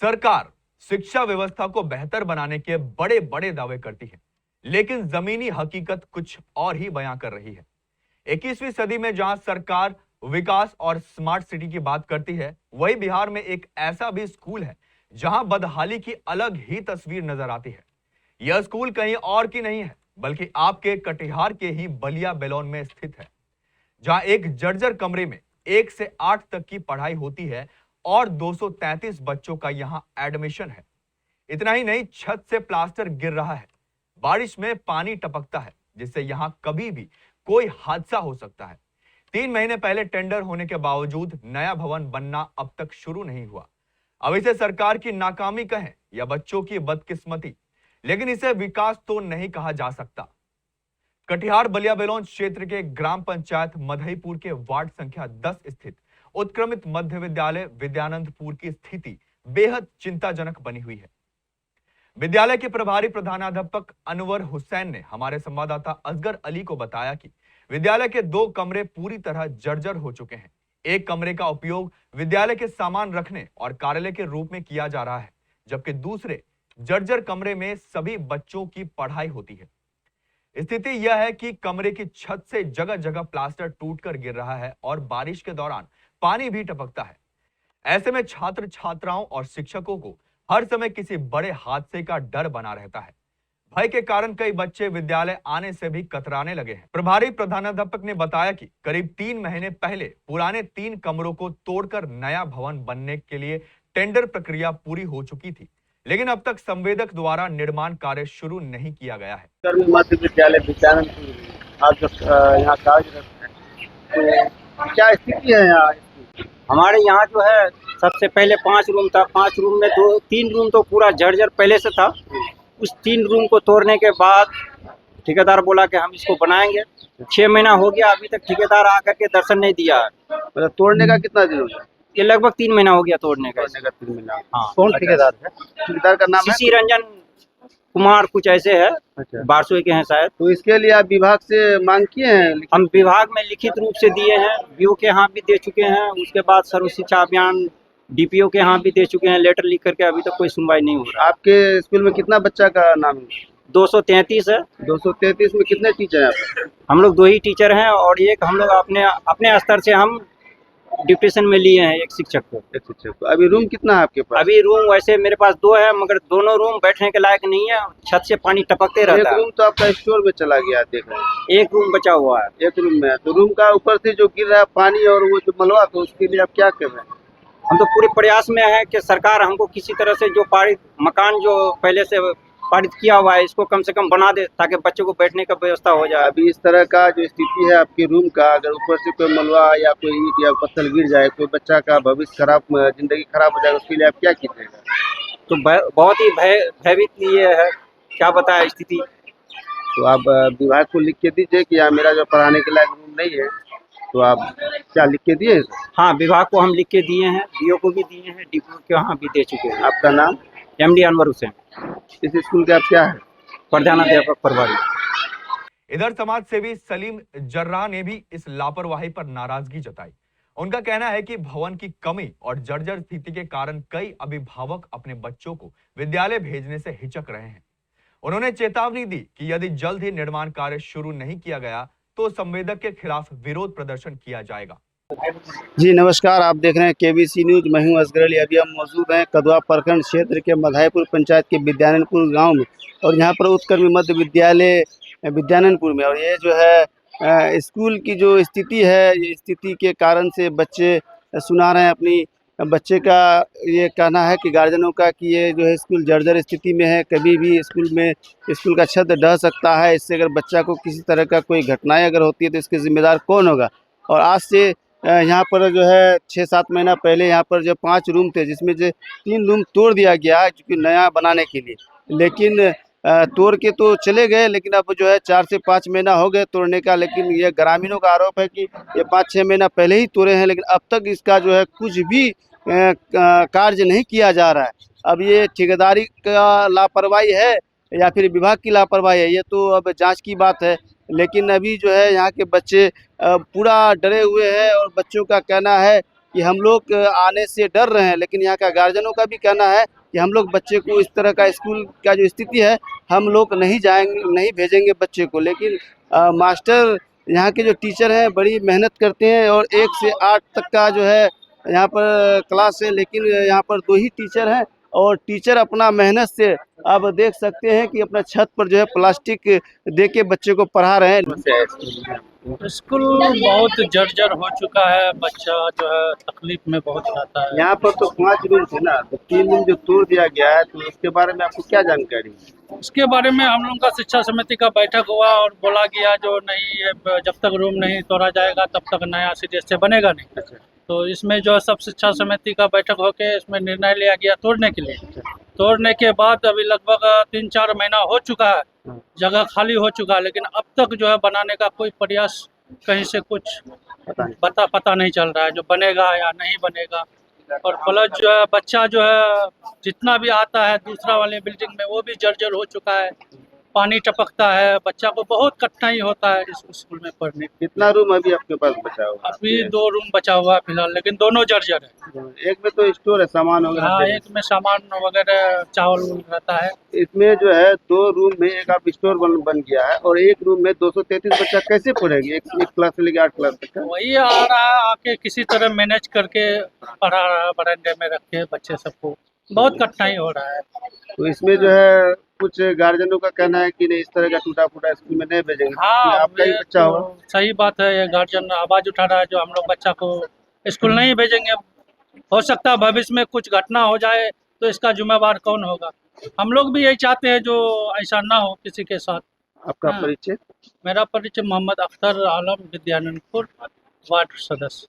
सरकार शिक्षा व्यवस्था को बेहतर बनाने के बड़े बड़े दावे करती है, लेकिन जमीनी हकीकत कुछ और ही बयां कर रही है। 21वीं सदी में जहां सरकार विकास और स्मार्ट सिटी की बात करती है, वहीं बिहार में एक ऐसा भी स्कूल है जहां बदहाली की अलग ही तस्वीर नजर आती है। यह स्कूल कहीं और की नहीं है, बल्कि आपके कटिहार के ही बलिया बेलोन में स्थित है, जहां एक जर्जर कमरे में 1 से 8 तक की पढ़ाई होती है और 233 बच्चों का यहां एडमिशन है। इतना ही नहीं, छत से प्लास्टर गिर रहा है, बारिश में पानी टपकता है, जिससे यहां कभी भी कोई हादसा हो सकता है। 3 महीने पहले टेंडर होने के बावजूद नया भवन बनना अब तक शुरू नहीं हुआ। अब इसे सरकार की नाकामी कहें या बच्चों की बदकिस्मती, लेकिन इसे विकास तो नहीं कहा जा सकता। कटिहार बलिया बेलोन क्षेत्र के ग्राम पंचायत मधईपुर के वार्ड संख्या 10 स्थित उत्क्रमित मध्य विद्यालय विद्यानंदपुर की स्थिति बेहद चिंताजनक बनी हुई है। विद्यालय के प्रभारी प्रधानाध्यापक अनवर हुसैन ने हमारे संवाददाता असगर अली को बताया कि विद्यालय के 2 कमरे पूरी तरह जर्जर हो चुके हैं। एक कमरे का उपयोग विद्यालय के सामान रखने और कार्यालय के रूप में किया जा रहा है, जबकि दूसरे जर्जर कमरे में सभी बच्चों की पढ़ाई होती है। स्थिति यह है कि कमरे की छत से जगह जगह प्लास्टर टूटकर गिर रहा है और बारिश के दौरान पानी भी टपकता है। ऐसे में छात्र छात्राओं और शिक्षकों को हर समय किसी बड़े हादसे का डर बना रहता है। भय के कारण कई बच्चे विद्यालय आने से भी कतराने लगे हैं। प्रभारी प्रधानाध्यापक ने बताया कि करीब 3 महीने पहले पुराने 3 कमरों को तोड़कर नया भवन बनने के लिए टेंडर प्रक्रिया पूरी हो चुकी थी, लेकिन अब तक संवेदक द्वारा निर्माण कार्य शुरू नहीं किया गया है। मध्य विद्यालय विद्यानंदपुर आप यहाँ कार्यरत है, तो क्या स्थिति है यहाँ? हमारे यहाँ जो है सबसे पहले 5 रूम था। 5 रूम में 3 रूम तो पूरा जर्जर पहले से था। उस 3 रूम को तोड़ने के बाद ठेकेदार बोला कि हम इसको बनाएंगे। 6 महीना हो गया, अभी तक ठेकेदार आकर के दर्शन नहीं दिया है। मतलब तोड़ने का कितना दिन हो गया? ये लगभग 3 महीना हो गया तोड़ने का। 3 महीना। हाँ। कौन ठेकेदार है? ठेकेदार का नाम सीसी रंजन कुमार कुछ ऐसे है। अच्छा। बारसोई के हैं शायद। तो इसके लिए आप विभाग से मांग किए हैं? हम विभाग में लिखित रूप से दिए हैं, बीओ के यहाँ भी दे चुके हैं। उसके बाद सर्व शिक्षा अभियान डीपीओ के यहाँ भी दे चुके हैं लेटर लिख करके। अभी तक कोई सुनवाई नहीं हो रहा। आपके स्कूल में कितना बच्चा का नाम है? 233 है। 233 में कितने टीचर हैं? हम लोग 2 ही टीचर हैं और एक हम लोग अपने स्तर से हम डिप्यूटेशन में लिए हैं एक शिक्षक को। एक शिक्षक को। अभी रूम कितना है आपके पास? अभी रूम वैसे मेरे पास 2 है, मगर दोनों रूम बैठने के लायक नहीं है। छत से पानी टपकते रहता है। एक रूम तो आपका स्टोर में चला गया, देख रहे हैं। एक रूम बचा हुआ है। एक रूम में है, तो रूम का ऊपर से जो गिर रहा है पानी और वो जो मलबा, तो उसके लिए आप क्या कर रहे हैं? हम तो पूरे प्रयास में है कि सरकार हमको किसी तरह से जो पारित मकान जो पहले से पारित किया हुआ है, इसको कम से कम बना दे ताकि बच्चों को बैठने का व्यवस्था हो जाए। अभी इस तरह का जो स्थिति है आपके रूम का, अगर ऊपर से कोई मलबा या कोई ईंट या पत्थर गिर जाए तो बच्चा का भविष्य खराब, जिंदगी खराब हो जाएगा, उसके लिए आप क्या कीजिएगा? तो बहुत ही भयभीत ये है, क्या बताया स्थिति। तो आप विभाग को लिख के दीजिए कि यहाँ मेरा जो पढ़ाने के लायक रूम नहीं है, तो आप क्या लिख के दिए? हाँ, विभाग को हम लिख के दिए हैं, डीओ को भी दिए हैं, डीपीओ के वहाँ भी दे चुके हैं। आपका नाम? एमडी अनवर हुसैन। इस स्कूल का आप क्या है? प्रधानाध्यापक प्रभारी। इधर समाज सेवी सलीम जर्रा ने भी इस लापरवाही पर नाराजगी जताई। उनका कहना है कि भवन की कमी और जर्जर स्थिति के कारण कई अभिभावक अपने बच्चों को विद्यालय भेजने से हिचक रहे हैं। उन्होंने चेतावनी दी कि यदि जल्द ही निर्माण कार्य शुरू नहीं किया गया तो संवेदक के खिलाफ विरोध प्रदर्शन किया जाएगा। जी नमस्कार, आप देख रहे हैं केबीसी न्यूज। मैं हूं असगर अली। अभी हम मौजूद हैं कदवा प्रखंड क्षेत्र के मधईपुर पंचायत के विद्यानंदपुर गांव में, और यहाँ पर उत्कर्मी मध्य विद्यालय विद्यानंदपुर में। और ये जो है स्कूल की जो स्थिति है, ये स्थिति के कारण से बच्चे सुना रहे हैं अपनी बच्चे का ये कहना है कि गार्जियनों का कि ये जो है स्कूल जर्जर स्थिति में है, कभी भी स्कूल का छत ढह सकता है। इससे अगर बच्चा को किसी तरह का कोई घटनाएं अगर होती है तो इसके जिम्मेदार कौन होगा। और आज से यहाँ पर जो है 6-7 महीना पहले यहाँ पर जो 5 रूम थे, जिसमें जो 3 रूम तोड़ दिया गया है क्योंकि नया बनाने के लिए, लेकिन तोड़ के तो चले गए, लेकिन अब जो है 4 से 5 महीना हो गए तोड़ने का। लेकिन ये ग्रामीणों का आरोप है कि ये 5-6 महीना पहले ही तोड़े हैं, लेकिन अब तक इसका जो है कुछ भी कार्य नहीं किया जा रहा है। अब ये ठेकेदारी का लापरवाही है या फिर विभाग की लापरवाही है, ये तो अब जांच की बात है। लेकिन अभी जो है यहाँ के बच्चे पूरा डरे हुए हैं और बच्चों का कहना है कि हम लोग आने से डर रहे हैं, लेकिन यहाँ का गार्जियनों का भी कहना है कि हम लोग बच्चे को इस तरह का स्कूल का जो स्थिति है हम लोग नहीं जाएंगे, नहीं भेजेंगे बच्चे को। लेकिन मास्टर यहाँ के जो टीचर हैं बड़ी मेहनत करते हैं और 1 से 8 तक का जो है यहाँ पर क्लास है, लेकिन यहाँ पर 2 ही टीचर हैं और टीचर अपना मेहनत से आप देख सकते हैं कि अपना छत पर जो है प्लास्टिक दे के बच्चे को पढ़ा रहे हैं। स्कूल बहुत जर्जर हो चुका है, बच्चा जो है तकलीफ में बहुत रहता है। यहाँ पर तो 5 रूम थे ना, तो 3 रूम जो तोड़ दिया गया है, तो उसके बारे में आपको क्या जानकारी है? उसके बारे में हम लोगों का शिक्षा समिति का बैठक हुआ और बोला गया जो नहीं है, जब तक रूम नहीं तोड़ा जाएगा तब तक नया सिरे से बनेगा नहीं। तो इसमें जो है सब शिक्षा समिति का बैठक होकर इसमें निर्णय लिया गया तोड़ने के लिए। तोड़ने के बाद अभी लगभग 3-4 महीना हो चुका है, जगह खाली हो चुका है, लेकिन अब तक जो है बनाने का कोई प्रयास कहीं से कुछ पता नहीं चल रहा है जो बनेगा या नहीं बनेगा। और प्लस जो है बच्चा जो है जितना भी आता है दूसरा वाले बिल्डिंग में वो भी जर्जर हो चुका है, पानी टपकता है, बच्चा को बहुत कठिनाई होता है इस स्कूल में पढ़ने। कितना रूम अभी आपके पास बचा हुआ? अभी 2 रूम बचा हुआ है फिलहाल, लेकिन दोनों जर्जर है। एक में तो स्टोर है, सामान वगैरह। हाँ, एक में सामान वगैरह चावल रहता है। इसमें जो है 2 रूम में एक आप स्टोर बन गया है और एक रूम में 233 बच्चा कैसे पढ़ेगी एक क्लास से लेकर 8 क्लास तक का? वही आ रहा है, आके किसी तरह मैनेज करके पढ़ा रहा है, बरामदे में रख के बच्चे सबको बहुत कठिनाई हो रहा है। तो इसमें जो है कुछ गार्जियनों का कहना है कि नहीं, इस तरह का टूटा फूटा स्कूल में नहीं भेजेंगे। हाँ, आपका ही ये बच्चा तो हो। सही बात है, ये गार्जियन आवाज उठा रहा है जो हम लोग बच्चा को स्कूल नहीं भेजेंगे। हो सकता है भविष्य में कुछ घटना हो जाए तो इसका जिम्मेवार कौन होगा। हम लोग भी यही चाहते हैं जो ऐसा ना हो किसी के साथ। आपका हाँ। परिचय? मेरा परिचय मोहम्मद अख्तर आलम, विद्यानंदपुर वार्ड सदस्य।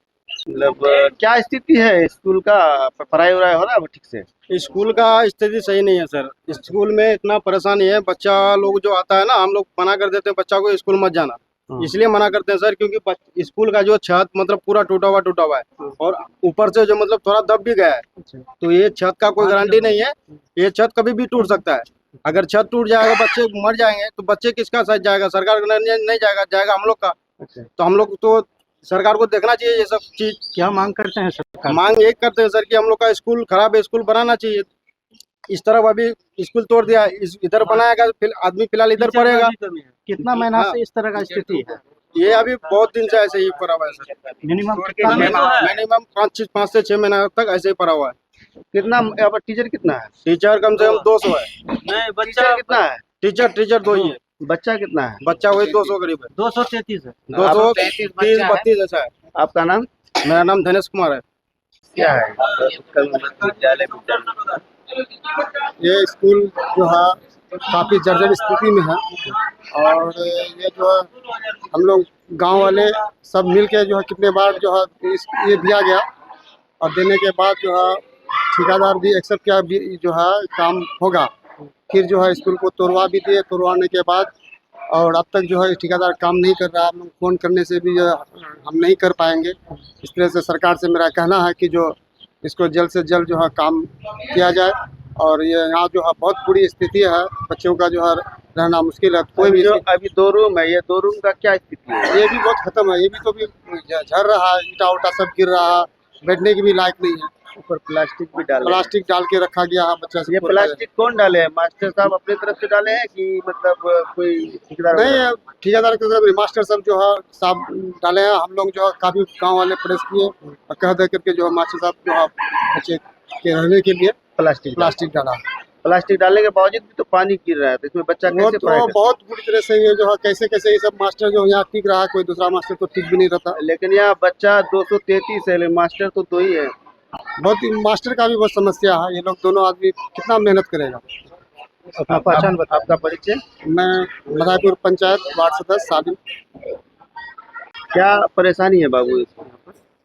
मतलब क्या स्थिति है स्कूल का? पढ़ाई वढ़ाई हो रहा है ठीक से? स्कूल का स्थिति सही नहीं है सर। स्कूल में इतना परेशानी है, बच्चा लोग जो आता है ना, हम लोग मना कर देते हैं बच्चा को स्कूल मत जाना। इसलिए मना करते हैं सर क्योंकि स्कूल का जो छत मतलब पूरा टूटा हुआ है और ऊपर से जो मतलब थोड़ा दब भी गया है। तो ये छत का कोई गारंटी नहीं है, ये छत कभी भी टूट सकता है। अगर छत टूट जाएगा बच्चे मर जाएंगे तो बच्चे किसका साथ जाएगा? सरकार का नहीं जाएगा हम लोग का। तो हम लोग तो सरकार को देखना चाहिए ये सब चीज। क्या मांग करते हैं सर? मांग एक करते हैं सर कि हम लोग का स्कूल खराब है, स्कूल बनाना चाहिए। इस तरफ अभी स्कूल तोड़ दिया, इधर बनाएगा आदमी फिलहाल इधर पढ़ेगा। कितना महीना से इस तरह का स्थिति है? ये अभी बहुत दिन से ऐसे ही पड़ा हुआ है सर। मिनिमम 5 से 6 महीना तक ऐसे ही पड़ा हुआ है। कितना यहाँ पर टीचर कितना है? टीचर कम से कम 200 है। नहीं, टीचर कितना है? टीचर 2 ही है। बच्चा कितना है? बच्चा वही 200 करीब है। 233 है। 230-32 ऐसा है। आपका नाम? मेरा नाम धनेश कुमार है। क्या है उत्कल विद्यालय? ये स्कूल जो है काफ़ी जर्जर स्थिति में है और ये जो है हम लोग गांव वाले सब मिल के जो है कितने बार जो है ये दिया गया और देने के बाद जो है ठेकेदार भी एक्सेप्ट किया भी जो है काम होगा। फिर जो है स्कूल को तोड़वा भी दिए, तोड़वाने के बाद और अब तक जो है ठेकेदार काम नहीं कर रहा। हम लोग फ़ोन करने से भी जो है हम नहीं कर पाएंगे। इस तरह से सरकार से मेरा कहना है कि जो इसको जल्द से जल्द जो है काम किया जाए। और ये यहाँ जो है बहुत बुरी स्थिति है, बच्चों का जो है रहना मुश्किल है। कोई भी अभी 2 रूम है, ये 2 रूम का क्या स्थिति है? ये भी बहुत खत्म है, ये भी तो भी झड़ रहा है, ईटा उटा सब गिर रहा है, बैठने की भी लायक नहीं है। ऊपर प्लास्टिक भी डाले? प्लास्टिक डाल के रखा गया है बच्चा। ये प्लास्टिक कौन डाले हैं? मास्टर साहब अपनी तरफ से डाले हैं कि मतलब कोई ठेकेदार? नहीं है, ठेकेदार की तरफ मास्टर सब जो है साहब डाले हैं। हम लोग जो है काफ़ी गाँव वाले प्रेस किए और कह दे करके जो है मास्टर साहब जो है बच्चे के रहने के लिए प्लास्टिक डाला। प्लास्टिक डालने के बावजूद भी तो पानी गिर रहा है, तो इसमें बच्चा कैसे पढ़ाई तो बहुत बुरी तरह से ये जो है कैसे ये सब मास्टर जो यहाँ टिक रहा है, कोई दूसरा मास्टर तो टिक भी नहीं रहता। लेकिन यहाँ बच्चा 233 है, मास्टर तो 2 ही है। बहुत मास्टर का भी बहुत समस्या है। ये लोग दोनों आदमी कितना मेहनत करेगा। अपना पहचान बता। आपका परिचय? मैं मधायपुर पंचायत वार्ड सदस्य सालिम। क्या परेशानी है बाबू इसमें?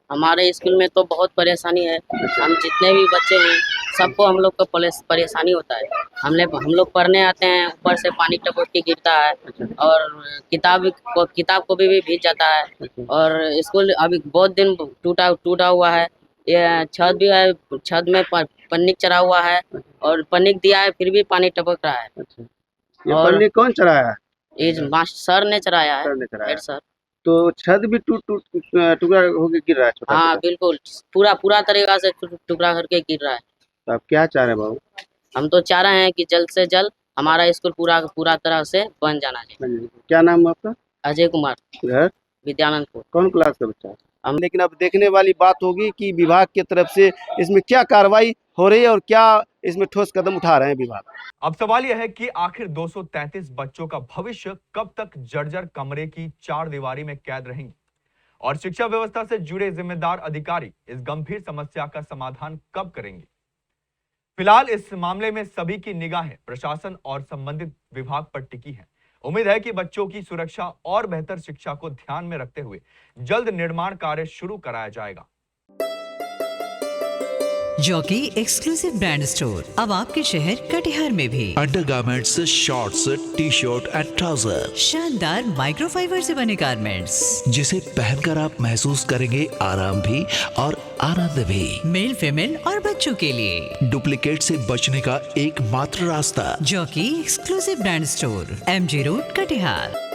हमारे स्कूल में तो बहुत परेशानी है। हम जितने भी बच्चे हैं सबको हम लोग को परेशानी होता है। हम लोग पढ़ने आते हैं, ऊपर से पानी टपक के गिरता है और किताब को भी भीग जाता है। और स्कूल अभी बहुत दिन टूटा हुआ है। ये छत भी है, छत में पन्नी चढ़ा हुआ है और पन्नी दिया है फिर भी पानी टपक रहा है। ये पन्नी कौन चढ़ाया है? ये सर ने चढ़ाया है, सर ने चढ़ाया। Head sir. तो छत भी टुकड़ा होकर गिर रहा है छोटा हाँ छोटा। बिल्कुल, पूरा पूरा तरीका से टुकड़ा करके गिर रहा है। तो आप क्या चाह रहे हैं बाबू? हम तो चाह रहे हैं कि जल्द से जल्द हमारा स्कूल पूरा पूरा तरह से बन जाना चाहिए। क्या नाम है आपका? अजय कुमार, घर विद्यानंदपुर। कौन क्लास का बच्चा है? लेकिन अब देखने वाली बात होगी कि विभाग की तरफ से इसमें क्या कार्रवाई हो रही है और क्या इसमें ठोस कदम उठा रहे हैं विभाग। अब सवाल यह है कि आखिर 233 बच्चों का भविष्य कब तक जर्जर कमरे की चार दीवारी में कैद रहेंगे और शिक्षा व्यवस्था से जुड़े जिम्मेदार अधिकारी इस गंभीर समस्या का समाधान कब करेंगे। फिलहाल इस मामले में सभी की निगाहें प्रशासन और संबंधित विभाग पर टिकी हैं। उम्मीद है कि बच्चों की सुरक्षा और बेहतर शिक्षा को ध्यान में रखते हुए जल्द निर्माण कार्य शुरू कराया जाएगा। जॉकी एक्सक्लूसिव ब्रांड स्टोर अब आपके शहर कटिहार में भी। Undergarments, shorts, T shirt and trouser, शानदार माइक्रोफाइबर से बने गारमेंट्स जिसे पहनकर आप महसूस करेंगे आराम भी और आनंद भी। मेल, फीमेल और बच्चों के लिए डुप्लीकेट से बचने का एकमात्र रास्ता jockey exclusive brand store, MG road, Katihar.